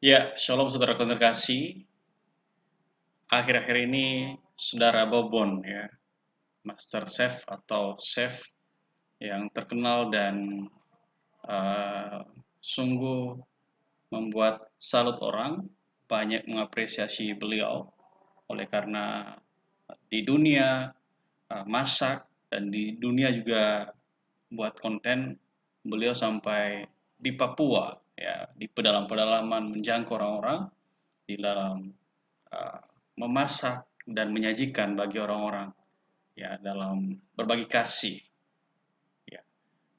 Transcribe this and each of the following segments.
Ya, shalom saudara terkasih. Akhir-akhir ini saudara Bobon ya, master chef atau chef yang terkenal dan eh, sungguh membuat salut orang, banyak mengapresiasi beliau oleh karena di dunia masak dan di dunia juga buat konten beliau sampai di Papua ya, di pedalaman-pedalaman menjangkau orang-orang di dalam uh, memasak dan menyajikan bagi orang-orang ya dalam berbagi kasih ya.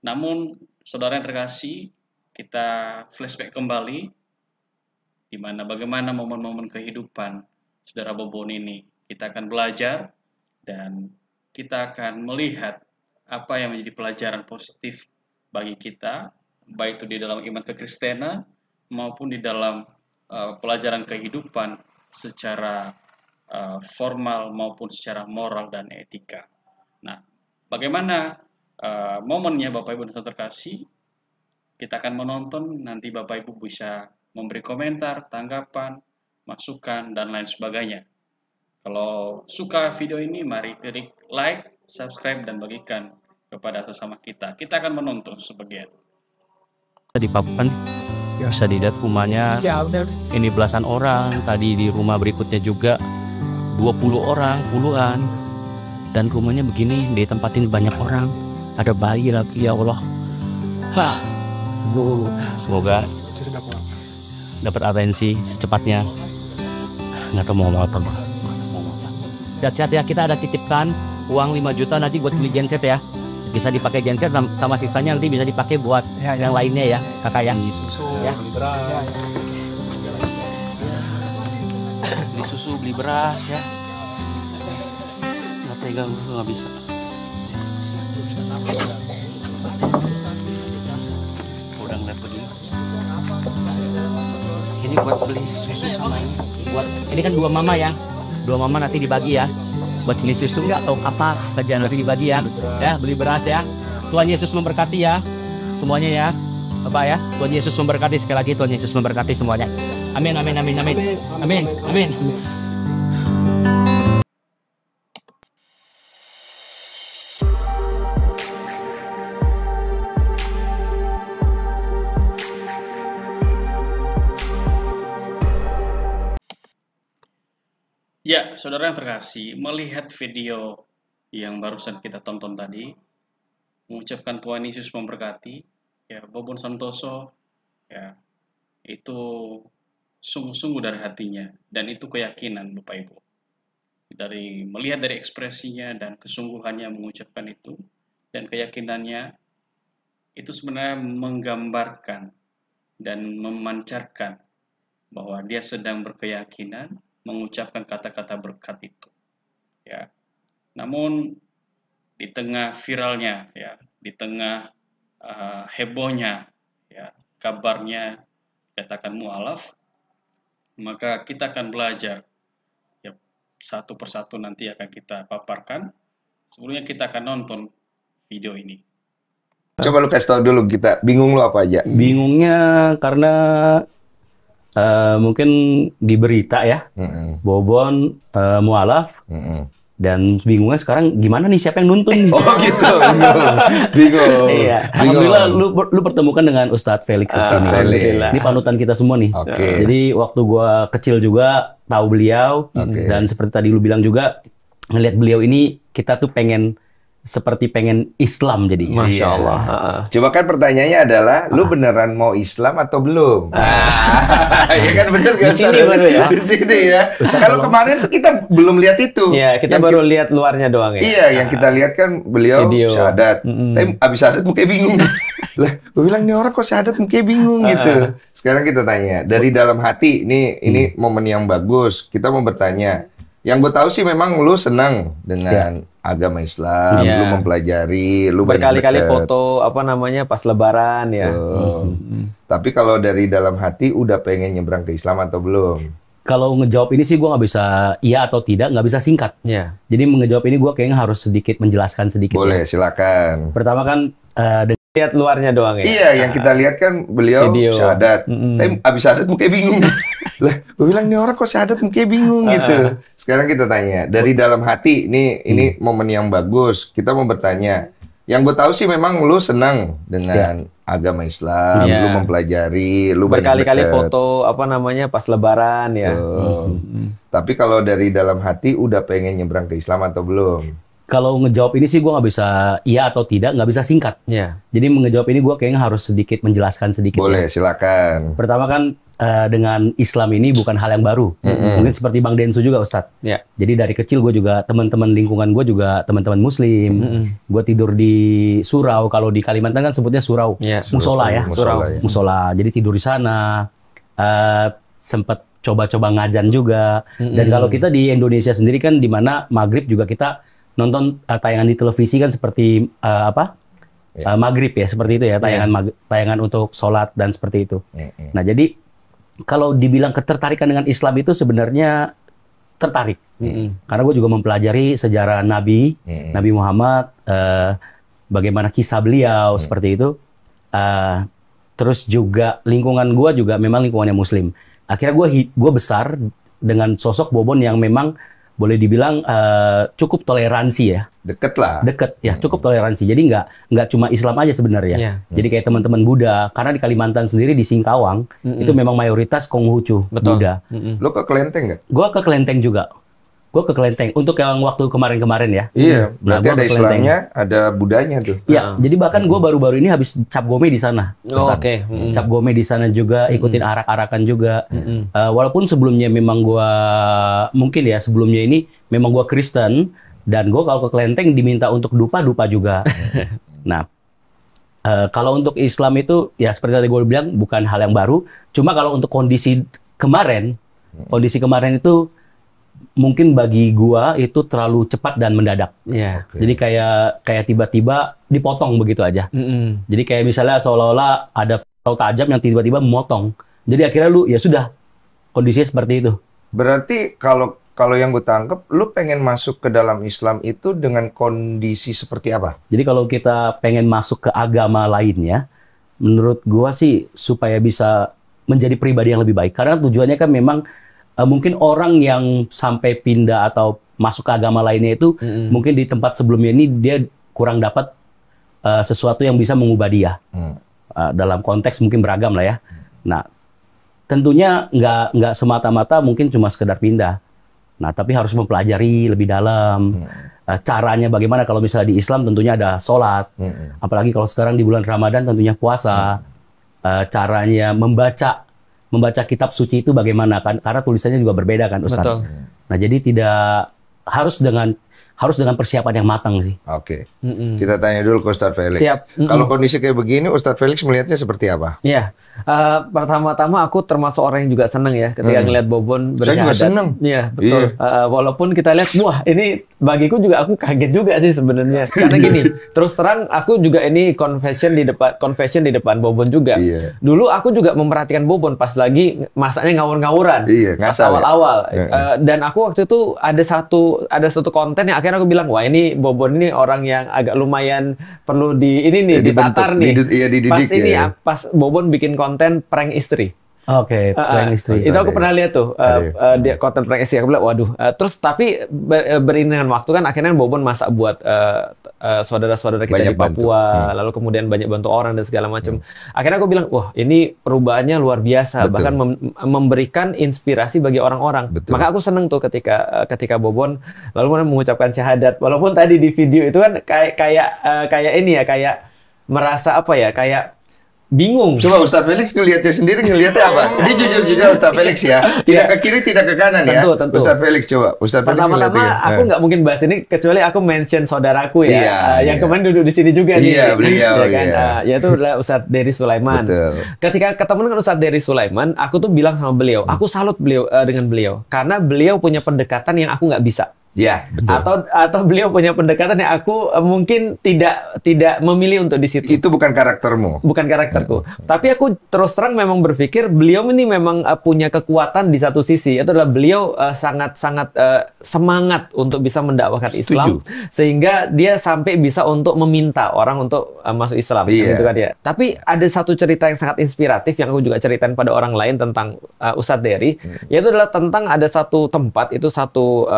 Namun saudara yang terkasih, kita flashback kembali di mana bagaimana momen-momen kehidupan saudara Bobon ini. Kita akan belajar dan kita akan melihat apa yang menjadi pelajaran positif bagi kita, baik itu di dalam iman kekristenan maupun di dalam pelajaran kehidupan secara formal maupun secara moral dan etika. Nah, bagaimana momennya Bapak Ibu dan terkasih? Kita akan menonton, nanti Bapak Ibu bisa memberi komentar, tanggapan, masukan, dan lain sebagainya. Kalau suka video ini, mari klik like, subscribe, dan bagikan kepada sesama kita. Kita akan menonton sebagian. Di Papan bisa dilihat rumahnya ini belasan orang, tadi di rumah berikutnya juga 20 orang, puluhan, dan rumahnya begini ditempatin banyak orang, ada bayi lagi, ya Allah. Semoga dapat atensi secepatnya. Nggak tahu mau apa. Sehat-sehat ya, kita ada titipkan uang 5 juta nanti buat beli genset ya. Bisa dipakai genset sama sisanya nanti bisa dipakai buat yang lainnya ya, kakak ya. Beli susu, ya. Beli beras. Beli susu, beli beras ya. Nggak pegang, nggak bisa. Udah ngeliat begini. Ini buat beli susu sama ini. Ini kan dua mama ya. Dua mama nanti dibagi ya. Buat ini susu nggak atau apa kerjaan nanti dibagi ya. Ya, beli beras ya. Tuhan Yesus memberkati ya. Semuanya ya. Bapak ya. Tuhan Yesus memberkati, sekali lagi Tuhan Yesus memberkati semuanya. Amin, amin, amin, amin. Amin, amin. Ya, saudara yang terkasih, melihat video yang barusan kita tonton tadi, mengucapkan Tuhan Yesus memberkati, ya, Bobon Santoso, ya, itu sungguh-sungguh dari hatinya, dan itu keyakinan Bapak Ibu. Melihat dari ekspresinya dan kesungguhannya mengucapkan itu, dan keyakinannya, itu sebenarnya menggambarkan dan memancarkan bahwa dia sedang berkeyakinan mengucapkan kata-kata berkat itu ya. Namun di tengah viralnya ya, di tengah hebohnya ya, kabarnya katakan mualaf, maka kita akan belajar ya, satu persatu nanti akan kita paparkan. Sebelumnya kita akan nonton video ini. Coba lu kasih tau dulu, kita bingung lu apa aja? Bingungnya karena mungkin di berita ya, Bobon mualaf, dan bingungnya sekarang gimana nih, siapa yang nuntun nih? Oh gitu, bingung. Iya. Alhamdulillah lu pertemukan dengan Ustadz Felix. Ini panutan kita semua nih. Jadi waktu gua kecil juga tahu beliau, dan seperti tadi lu bilang juga, ngelihat beliau ini kita tuh pengen Islam jadi. Masya Allah. Coba kan pertanyaannya adalah, lu beneran mau Islam atau belum? Ya kan bener kan? Di sini baru ya. Di sini ya. Kalau kemarin tuh kita belum lihat itu. Iya, kita baru lihat luarnya doang ya. Iya, yang kita lihat kan beliau syahadat. Tapi abis syahadat mukanya bingung. Lah, gue bilang nih orang kok syahadat mukanya bingung gitu. Sekarang kita tanya, dari dalam hati, ini momen yang bagus. Kita mau bertanya. Yang gue tahu sih memang lu senang dengan agama Islam, lu mempelajari, lu berkali-kali foto pas Lebaran ya. Tapi kalau dari dalam hati udah pengen nyebrang ke Islam atau belum? Kalau ngejawab ini sih gue nggak bisa iya atau tidak, nggak bisa singkat. Jadi ngejawab ini gue kayaknya harus sedikit menjelaskan sedikit. Boleh, silakan. Pertama kan Lihat luarnya doang ya. Iya, yang kita lihat kan beliau syahadat. Tapi abis syahadat mukanya bingung. Lah, gue bilang nih orang kok syahadat mukanya bingung gitu. Sekarang kita tanya dari dalam hati. Ini momen yang bagus. Kita mau bertanya. Yang gue tahu sih memang lu senang dengan agama Islam, lu mempelajari, lu berkali-kali foto apa namanya pas Lebaran ya. Tapi kalau dari dalam hati udah pengen nyebrang ke Islam atau belum? Kalau ngejawab ini sih gue nggak bisa iya atau tidak, nggak bisa singkat. Jadi ngejawab ini gue kayaknya harus sedikit menjelaskan sedikit. Boleh, silakan. Pertama kan dengan Islam ini bukan hal yang baru. Mungkin seperti Bang Densu juga, Ustadz. Jadi dari kecil gue juga, teman-teman lingkungan gue juga teman-teman Muslim. Gue tidur di surau. Kalau di Kalimantan kan sebutnya surau. Musola ya. Musola. Jadi tidur di sana. Sempat coba-coba ngajan juga. Dan kalau kita di Indonesia sendiri kan, di mana maghrib juga kita nonton tayangan di televisi kan seperti maghrib ya, seperti itu ya, tayangan untuk sholat dan seperti itu. Nah jadi kalau dibilang ketertarikan dengan Islam itu sebenarnya tertarik, karena gue juga mempelajari sejarah Nabi Muhammad, bagaimana kisah beliau seperti itu. Terus juga lingkungan gue juga memang lingkungannya Muslim. Akhirnya gue besar dengan sosok Bobon yang memang boleh dibilang cukup toleransi ya. Deket lah. Deket ya, cukup toleransi. Jadi nggak cuma Islam aja sebenarnya. Jadi kayak teman-teman Buddha, karena di Kalimantan sendiri di Singkawang itu memang mayoritas Konghucu Buddha. Lo ke Kelenteng nggak? Gua ke Kelenteng juga. Gue ke Kelenteng untuk yang waktu kemarin-kemarin ya. Iya, berarti ada Islamnya, ada Budanya tuh. Iya, jadi bahkan gue baru-baru ini habis cap gome di sana. Oke. Cap gome di sana juga, ikutin arak-arakan juga. Walaupun sebelumnya memang gue, mungkin ya sebelumnya ini memang gue Kristen, dan gue kalau ke Kelenteng diminta untuk dupa juga. Nah, kalau untuk Islam itu ya seperti tadi gue bilang bukan hal yang baru. Cuma kalau untuk kondisi kemarin itu mungkin bagi gua itu terlalu cepat dan mendadak. Jadi kayak tiba-tiba dipotong begitu aja. Jadi kayak misalnya seolah-olah ada pisau tajam yang tiba-tiba memotong. Jadi akhirnya lu ya sudah kondisinya seperti itu. Berarti kalau yang gue tangkap, lu pengen masuk ke dalam Islam itu dengan kondisi seperti apa? Jadi kalau kita pengen masuk ke agama lainnya, menurut gua sih supaya bisa menjadi pribadi yang lebih baik. Karena tujuannya kan memang mungkin orang yang sampai pindah atau masuk ke agama lainnya itu mungkin di tempat sebelumnya ini dia kurang dapat sesuatu yang bisa mengubah dia. Dalam konteks mungkin beragam lah ya. Nah, tentunya nggak semata-mata mungkin cuma sekedar pindah. Nah, tapi harus mempelajari lebih dalam. Caranya bagaimana kalau misalnya di Islam tentunya ada sholat. Apalagi kalau sekarang di bulan Ramadan tentunya puasa. Caranya membaca kitab suci itu bagaimana kan, karena tulisannya juga berbeda kan Ustaz. Betul. Nah jadi tidak harus dengan persiapan yang matang sih. Oke. Kita tanya dulu ke Ustadz Felix. Siap. Kalau kondisi kayak begini Ustadz Felix melihatnya seperti apa? Iya. Pertama-tama aku termasuk orang yang juga senang ya ketika ngeliat Bobon bersyahadat. Saya juga senang. Iya, betul. Walaupun kita lihat, wah ini bagiku juga aku kaget juga sih sebenarnya. Karena gini, terus terang aku juga ini confession di depan Bobon juga. Dulu aku juga memperhatikan Bobon pas lagi masaknya ngawur-ngawuran. Pas awal-awal. Dan aku waktu itu ada satu konten yang akhirnya aku bilang, wah ini Bobon ini orang yang agak lumayan perlu ditatar nih. Pas ini pas Bobon bikin konten prank istri. Oke, prank istri. Itu aku pernah lihat tuh dia konten prank istri. Aku bilang, waduh. Terus tapi beriring dengan waktu kan akhirnya Bobon masak buat saudara-saudara kita banyak di Papua, lalu kemudian banyak bantu orang dan segala macam. Akhirnya aku bilang, wah ini perubahannya luar biasa, bahkan memberikan inspirasi bagi orang-orang. Maka aku seneng tuh ketika Bobon lalu mengucapkan syahadat. Walaupun tadi di video itu kan kayak ini ya, kayak merasa apa ya, kayak bingung. Coba Ustadz Felix ngelihatnya apa? Dia jujur Ustadz Felix ya. Tidak ke kiri, tidak ke kanan ya. Tentu. Ustadz Felix coba. Ustadz Felix pertama-tama aku nggak mungkin bahas ini kecuali aku mention saudaraku ya. Yang kemarin duduk di sini juga nih. Iya, beliau. Ya kan? Yaitu adalah Ustadz Dery Sulaiman. Betul. Ketika ketemu dengan Ustadz Dery Sulaiman, aku tuh bilang sama beliau, aku salut dengan beliau karena beliau punya pendekatan yang aku nggak bisa. Ya, betul. Atau beliau punya pendekatan yang aku mungkin tidak memilih untuk di situ. Itu bukan karaktermu. Bukan karakterku. Tapi aku terus terang memang berpikir beliau ini memang punya kekuatan di satu sisi. Itu adalah beliau sangat-sangat semangat untuk bisa mendakwahkan Islam, sehingga dia sampai bisa untuk meminta orang untuk masuk Islam. Gitu kan ya. Tapi ada satu cerita yang sangat inspiratif yang aku juga ceritain pada orang lain tentang Ustadz Dery, yaitu adalah tentang ada satu tempat, itu satu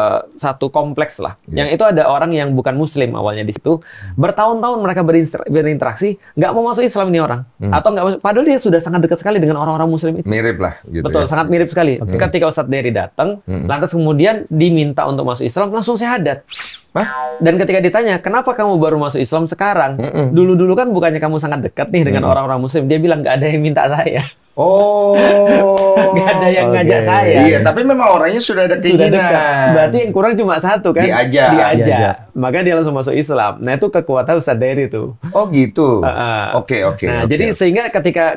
kompleks lah. Yang itu ada orang yang bukan Muslim awalnya di situ. Bertahun-tahun mereka berinteraksi, nggak mau masuk Islam ini orang. Atau nggak masuk, padahal dia sudah sangat dekat sekali dengan orang-orang Muslim itu. Mirip lah. Gitu. Betul, sangat mirip sekali. Ketika Ustadz Dery datang, lantas kemudian diminta untuk masuk Islam, langsung syahadat. Dan ketika ditanya, kenapa kamu baru masuk Islam sekarang? Dulu-dulu kan bukannya kamu sangat dekat nih dengan orang-orang Muslim. Dia bilang, nggak ada yang minta saya. Oh, nggak ada yang ngajak saya. Iya, tapi memang orangnya sudah ada keinginan. Berarti yang kurang cuma satu kan? Diajak. Maka dia langsung masuk Islam. Nah, itu kekuatan Ustadz Dery itu. Oh gitu. Oke. Nah, jadi sehingga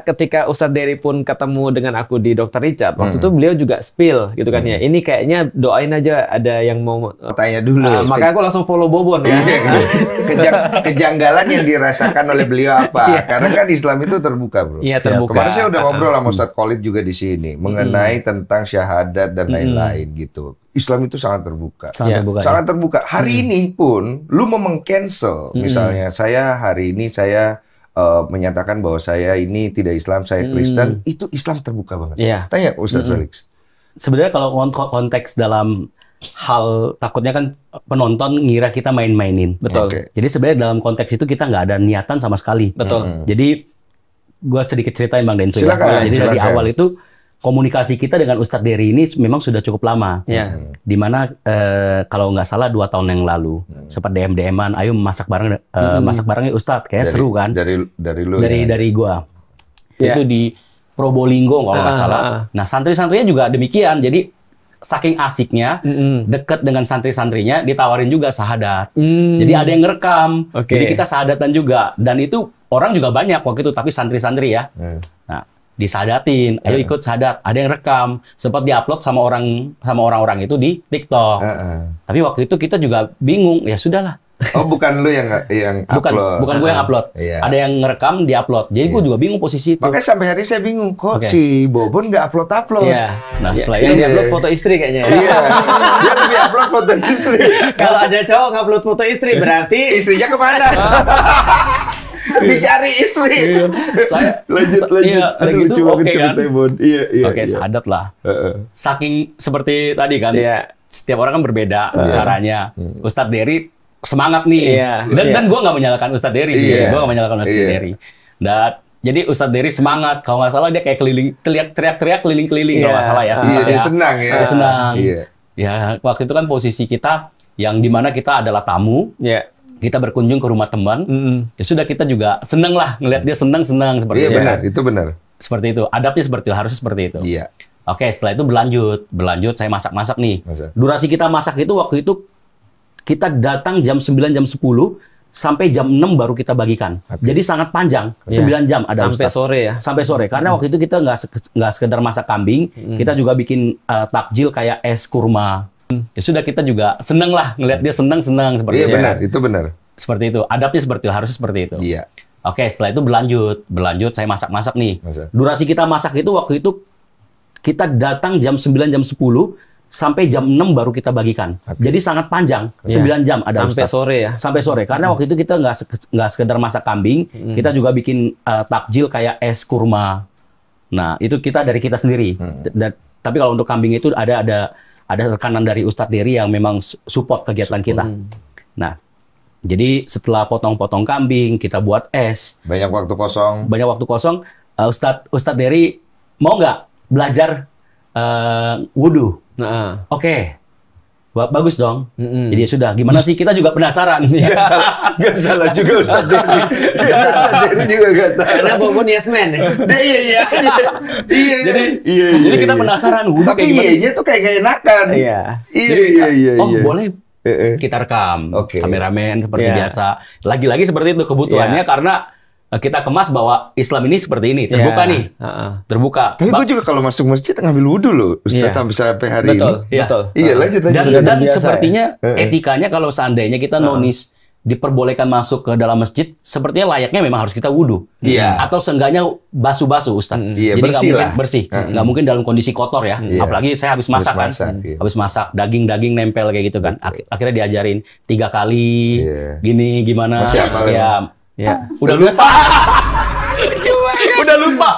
ketika Ustadz Dery pun ketemu dengan aku di Dr. Richard, waktu itu beliau juga spill gitu kan ya. Ini kayaknya doain aja ada yang mau tanya dulu. Maka aku langsung follow Bobon ya. Kejanggalan yang dirasakan oleh beliau apa? Karena kan Islam itu terbuka, bro. Iya, terbuka. Kemarin saya udah ngobrol sama Ustadz Khalid juga di sini mengenai tentang syahadat dan lain-lain gitu. Islam itu sangat terbuka. Sangat terbuka. Hari ini pun lu mau meng-cancel misalnya hari ini saya menyatakan bahwa saya ini tidak Islam, saya Kristen, itu Islam terbuka banget. Tanya Ustadz Felix. Sebenarnya kalau konteks dalam hal takutnya kan penonton ngira kita main-mainin. Betul. Jadi sebenarnya dalam konteks itu kita nggak ada niatan sama sekali. Betul. Jadi gua sedikit ceritain Bang Denso. Silakan, Jadi dari awal itu komunikasi kita dengan Ustadz Dery ini memang sudah cukup lama. Dimana kalau nggak salah 2 tahun yang lalu sempat DM-an, ayo masak bareng, masak barengnya Ustadz, kayak seru kan? Dari lu. Dari gua. Itu di Probolinggo kalau nggak salah. Nah, santri-santrinya juga demikian. Jadi saking asiknya, deket dengan santri-santrinya, ditawarin juga syahadat. Jadi ada yang ngerekam. Jadi kita syahadatan juga. Dan itu orang juga banyak waktu itu, tapi santri-santri ya. Nah, disadatin, ayo ikut syahadat. Ada yang rekam, sempat diupload sama orang-orang itu di TikTok. Tapi waktu itu kita juga bingung, ya sudahlah. Oh, bukan lu yang upload. Bukan gue yang upload. Ada yang ngerekam, diupload. Jadi gue juga bingung posisi itu. Makanya sampai hari saya bingung, kok si Bobon nggak upload. Nah, setelah itu dia upload foto istri kayaknya. Dia lebih upload foto istri. Kalau ada cowok ngupload foto istri, berarti istrinya kemana? Dicari istri. Saya lanjut. Aduh, gitu, coba ceritain, Bon. Iya. Syahadat lah. Saking seperti tadi kan. Setiap orang kan berbeda caranya. Ustadz Dery semangat nih. Dan gue nggak menyalahkan Ustadz Dery sih. Gue nggak menyalahkan Ustadz Dery. Dan jadi Ustadz Dery semangat. Kalau nggak salah dia kayak teriak-teriak keliling-keliling kalau nggak salah ya. Dia senang ya. Dia senang. Ya waktu itu kan posisi kita yang dimana kita adalah tamu. Kita berkunjung ke rumah teman. Ya sudah, kita juga seneng lah ngelihat dia seneng seperti itu. Iya benar, itu benar. Seperti itu. Adabnya seperti itu, harusnya seperti itu. Iya. Oke, setelah itu berlanjut saya masak nih. Durasi kita masak itu waktu itu kita datang jam 9, jam 10 sampai jam 6 baru kita bagikan. Jadi sangat panjang, 9 jam ada sampai Ustaz. Sore ya. Sampai sore. Karena waktu itu kita nggak sekedar masak kambing, kita juga bikin takjil kayak es kurma. Ya sudah, kita juga seneng lah ngelihat dia seneng seperti itu. Iya benar, itu benar. Seperti itu. Adabnya seperti itu, harusnya seperti itu. Iya. Oke, setelah itu berlanjut saya masak nih. Durasi kita masak itu waktu itu kita datang jam 9, jam 10 sampai jam 6 baru kita bagikan. Jadi sangat panjang, 9 jam ada sampai Ustaz. Sore ya. Sampai sore. Karena waktu itu kita nggak sekedar masak kambing, kita juga bikin takjil kayak es kurma. Nah, itu dari kita sendiri. Tapi kalau untuk kambing itu ada rekanan dari Ustadz Dery yang memang support kegiatan kita. Nah, jadi setelah potong-potong kambing, kita buat es. Banyak waktu kosong. Ustadz Dery mau nggak belajar wudhu? Oke. Bagus dong. Jadi sudah, gimana sih? Kita juga penasaran. Gak salah juga Ustadz Dery. Ustadz Dery juga gak salah. Karena Bobon yes man. Iya. Jadi kita penasaran wudhu kayak gimana. Tapi iya tuh kayak enakan. Iya. Oh boleh. Kita rekam kameramen seperti biasa. Lagi-lagi seperti itu kebutuhannya karena kita kemas bahwa Islam ini seperti ini, terbuka nih, terbuka. Tapi gue juga kalau masuk masjid ngambil wudhu loh, Ustaz, sampai hari ini. Betul. Iya, lanjut. Dan sepertinya etikanya kalau seandainya kita nonis diperbolehkan masuk ke dalam masjid, sepertinya layaknya memang harus kita wudhu. Iya. Atau seenggaknya basuh-basuh, Ustaz. Iya, jadi bersih lah. bersih. Nggak mungkin dalam kondisi kotor ya. Apalagi saya habis masak kan. Habis masak, daging-daging nempel kayak gitu kan. Akhirnya diajarin 3 kali, gini, gimana. Masih hafal ya. Udah lupa. Udah lupa.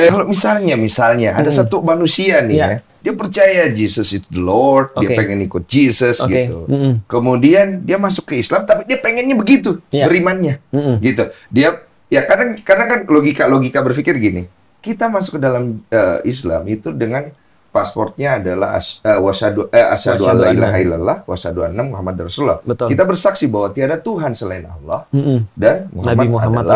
Kalau misalnya ada satu manusia nih ya, dia percaya Jesus is the Lord, dia pengen ikut Jesus gitu. Kemudian dia masuk ke Islam, tapi dia pengennya begitu berimannya, gitu. Dia ya karena kan logika berpikir gini, kita masuk ke dalam Islam itu dengan pasportnya adalah asyhadu alla ilaha illallah wa asyhadu anna Muhammad Rasulullah. Betul. Kita bersaksi bahwa tiada Tuhan selain Allah dan Nabi Muhammad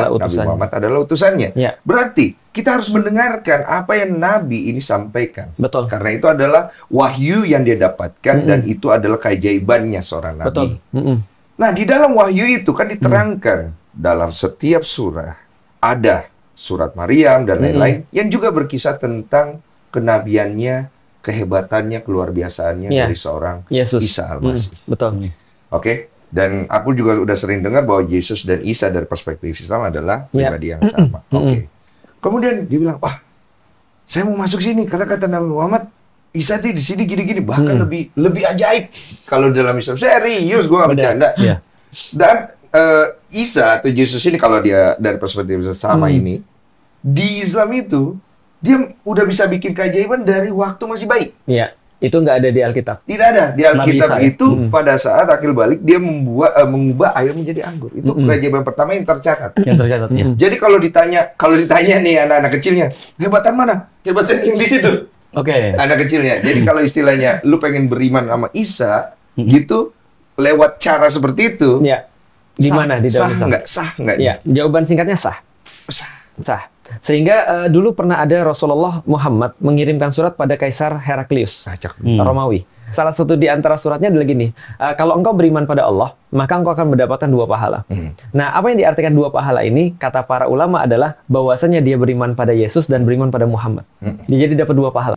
adalah utusannya. Ya. Berarti kita harus mendengarkan apa yang Nabi ini sampaikan. Betul. Karena itu adalah wahyu yang dia dapatkan dan itu adalah keajaibannya seorang Nabi. Betul. Nah, di dalam wahyu itu kan diterangkan dalam setiap surah ada surat Maryam dan lain-lain yang juga berkisah tentang kenabiannya, kehebatannya, keluar biasaannya dari seorang Yesus. Isa Al-Masih. Betul. Oke? Dan aku juga udah sering dengar bahwa Yesus dan Isa dari perspektif Islam adalah pribadi yang sama. Oke. Kemudian dia bilang, wah, saya mau masuk sini karena kata Nabi Muhammad, Isa di sini gini-gini, bahkan lebih ajaib. Kalau dalam Islam, serius gue gak bercanda. Dan Isa atau Yesus ini kalau dia dari perspektif sama ini, di Islam itu dia udah bisa bikin keajaiban dari waktu masih bayi. Iya, itu nggak ada di Alkitab. Tidak ada di Alkitab itu pada saat akil balik dia mengubah air menjadi anggur. Itu keajaiban pertama yang tercatat. Jadi kalau ditanya nih anak-anak kecilnya, hebatan mana? Hebatan yang di situ. Oke. Anak kecilnya. Jadi kalau istilahnya lu pengen beriman sama Isa, gitu lewat cara seperti itu. Iya. Di mana di dalam Sah nggak? Iya, jawaban singkatnya sah. Sah. Sehingga dulu pernah ada Rasulullah Muhammad mengirimkan surat pada Kaisar Heraklius, Romawi. Salah satu di antara suratnya adalah gini, kalau engkau beriman pada Allah, maka engkau akan mendapatkan 2 pahala. Nah, apa yang diartikan 2 pahala ini, kata para ulama adalah bahwasanya dia beriman pada Yesus dan beriman pada Muhammad. Dia jadi dapat 2 pahala.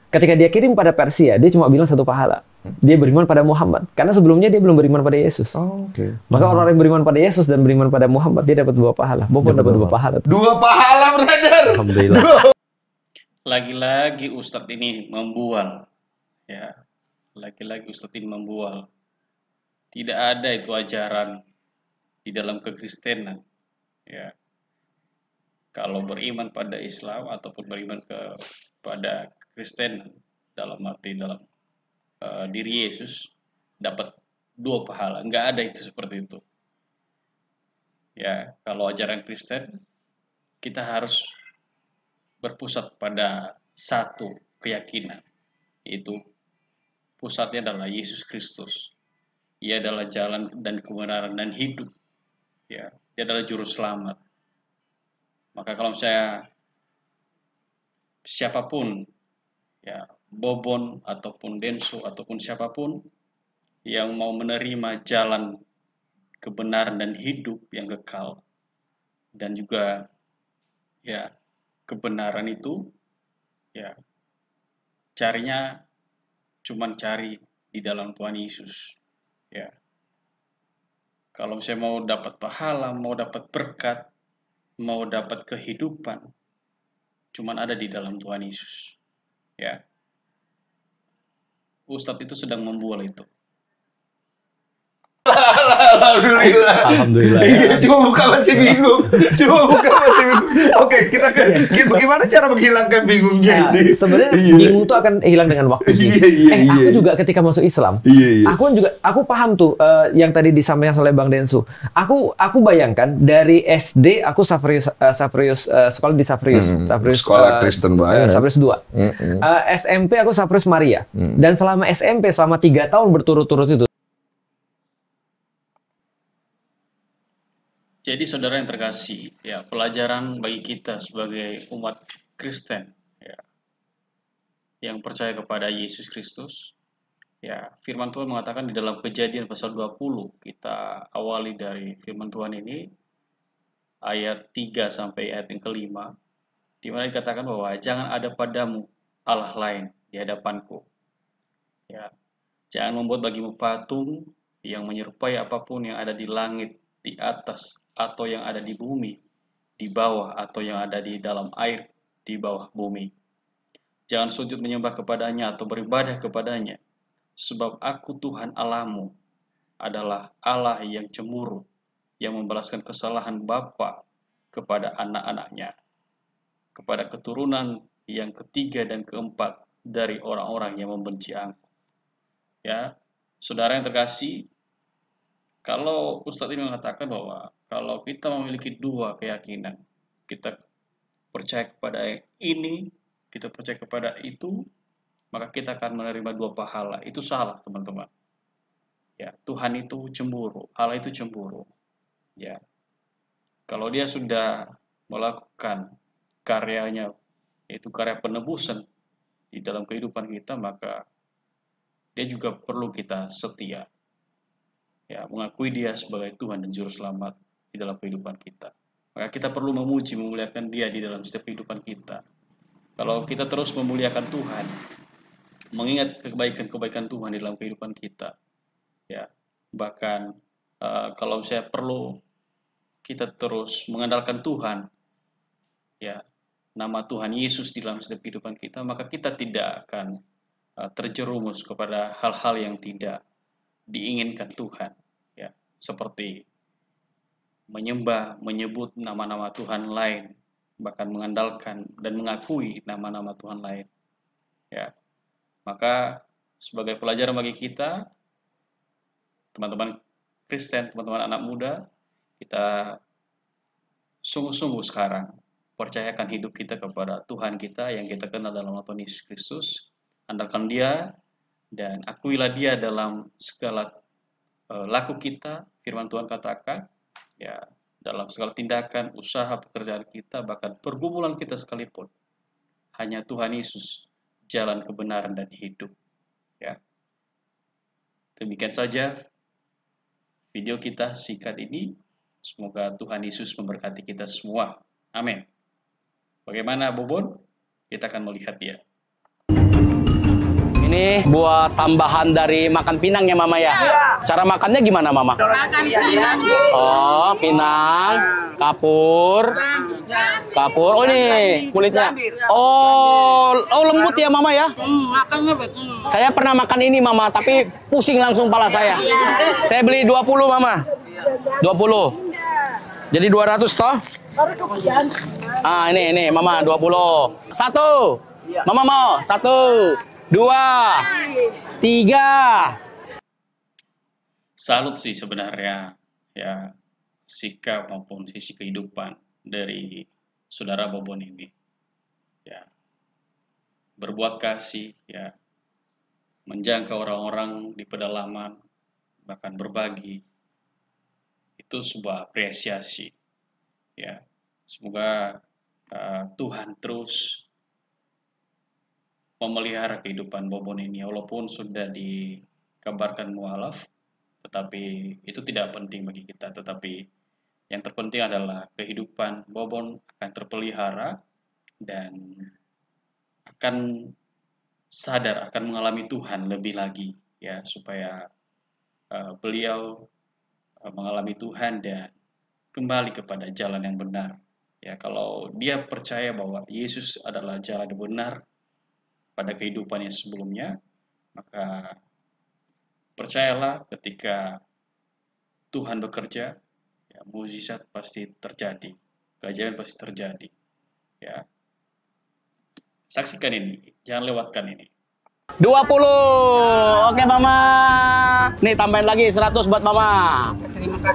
Ketika dia kirim pada Persia, dia cuma bilang 1 pahala. Dia beriman pada Muhammad. Karena sebelumnya dia belum beriman pada Yesus. Maka orang yang beriman pada Yesus dan beriman pada Muhammad, dia dapat 2 pahala. Bobon dapat 2 pahala. 2 pahala, brother! Alhamdulillah. Lagi-lagi Ustadz ini membual. Ya. Lagi-lagi Ustadz ini membual. Tidak ada itu ajaran di dalam kekristenan. Ya. Kalau beriman pada Islam ataupun beriman kepada Kristen dalam arti dalam diri Yesus dapat 2 pahala. Nggak ada itu seperti itu. Ya, kalau ajaran Kristen kita harus berpusat pada satu keyakinan, yaitu pusatnya adalah Yesus Kristus. Ia adalah jalan dan kebenaran dan hidup. Ya, dia adalah juru selamat. Maka kalau saya siapapun, ya Bobon ataupun Densu ataupun siapapun yang mau menerima jalan kebenaran dan hidup yang kekal dan juga ya kebenaran itu ya carinya cuman cari di dalam Tuhan Yesus. Ya. Kalau saya mau dapat pahala, mau dapat berkat, mau dapat kehidupan, cuman ada di dalam Tuhan Yesus. Ya. Ustadz itu sedang membual itu. Alhamdulillah. Iya, cuma buka masih bingung. Oke, bagaimana cara menghilangkan bingungnya ini? Sebenarnya bingung itu akan hilang dengan waktu sih. Aku juga ketika masuk Islam, aku paham tuh yang tadi disampaikan oleh Bang Densu. Aku bayangkan dari SD aku Saverius sekolah di Saverius sekolah Kristen banget. Saverius 2. SMP aku Saverius Maria. Dan selama SMP selama 3 tahun berturut-turut itu. Jadi saudara yang terkasih, ya pelajaran bagi kita sebagai umat Kristen, ya, yang percaya kepada Yesus Kristus, ya firman Tuhan mengatakan di dalam Kejadian pasal 20, kita awali dari firman Tuhan ini, ayat 3 sampai ayat yang kelima, di mana dikatakan bahwa jangan ada padamu Allah lain di hadapanku. Ya, jangan membuat bagimu patung yang menyerupai apapun yang ada di langit, di atas, atau yang ada di bumi, di bawah, atau yang ada di dalam air, di bawah bumi. Jangan sujud menyembah kepadanya atau beribadah kepadanya, sebab aku Tuhan Allahmu adalah Allah yang cemburu, yang membalaskan kesalahan bapa kepada anak-anaknya, kepada keturunan yang ketiga dan keempat dari orang-orang yang membenci aku. Ya, saudara yang terkasih, kalau Ustadz ini mengatakan bahwa kalau kita memiliki dua keyakinan, kita percaya kepada ini, kita percaya kepada itu, maka kita akan menerima dua pahala. Itu salah, teman-teman. Ya, Tuhan itu cemburu, Allah itu cemburu. Ya, kalau dia sudah melakukan karyanya, yaitu karya penebusan di dalam kehidupan kita, maka dia juga perlu kita setia. Ya, mengakui dia sebagai Tuhan dan Juru Selamat di dalam kehidupan kita. Maka kita perlu memuji, memuliakan dia di dalam setiap kehidupan kita. Kalau kita terus memuliakan Tuhan, mengingat kebaikan-kebaikan Tuhan di dalam kehidupan kita, ya, bahkan kalau saya perlu kita terus mengandalkan Tuhan, ya, nama Tuhan Yesus di dalam setiap kehidupan kita, maka kita tidak akan terjerumus kepada hal-hal yang tidak diinginkan Tuhan, ya, seperti menyembah, menyebut nama-nama Tuhan lain, bahkan mengandalkan dan mengakui nama-nama Tuhan lain, ya. Maka sebagai pelajaran bagi kita, teman-teman Kristen, teman-teman anak muda, kita sungguh-sungguh sekarang percayakan hidup kita kepada Tuhan kita yang kita kenal dalam Tuhan Yesus Kristus. Andalkan dia dan akuilah dia dalam segala laku kita. Firman Tuhan katakan, ya, dalam segala tindakan, usaha, pekerjaan kita, bahkan pergumulan kita sekalipun, hanya Tuhan Yesus jalan kebenaran dan hidup. Ya, demikian saja video kita singkat ini. Semoga Tuhan Yesus memberkati kita semua. Amin. Bagaimana Bobon? Kita akan melihat dia. Ini buat tambahan dari makan pinang ya Mama ya? Iya. Cara makannya gimana Mama? Makan pinang. Oh, pinang, kapur. Kapur. Oh ini kulitnya. Oh, lembut ya Mama ya? Makannya betul. Saya pernah makan ini Mama, tapi pusing langsung kepala saya. Saya beli 20 Mama. 20. Jadi 200 toh? Ah, ini Mama 20. 1. Mama mau 1. 2, 3. Salut sih sebenarnya, ya, sikap maupun sisi kehidupan dari saudara Bobon ini, ya, berbuat kasih, ya, menjangkau orang-orang di pedalaman, bahkan berbagi, itu sebuah apresiasi, ya. Semoga Tuhan terus memelihara kehidupan Bobon ini, walaupun sudah dikabarkan mualaf, tetapi itu tidak penting bagi kita. Tetapi yang terpenting adalah kehidupan Bobon akan terpelihara dan akan sadar, akan mengalami Tuhan lebih lagi, ya, supaya beliau mengalami Tuhan dan kembali kepada jalan yang benar. Ya, kalau dia percaya bahwa Yesus adalah jalan yang benar pada kehidupannya sebelumnya, maka percayalah ketika Tuhan bekerja, ya, mukjizat pasti terjadi, keajaiban pasti terjadi. Ya, saksikan ini, jangan lewatkan ini. 20. Oke Mama. Nih tambahin lagi 100 buat Mama.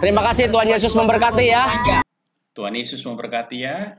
Terima kasih. Tuhan Yesus memberkati ya. Tuhan Yesus memberkati ya.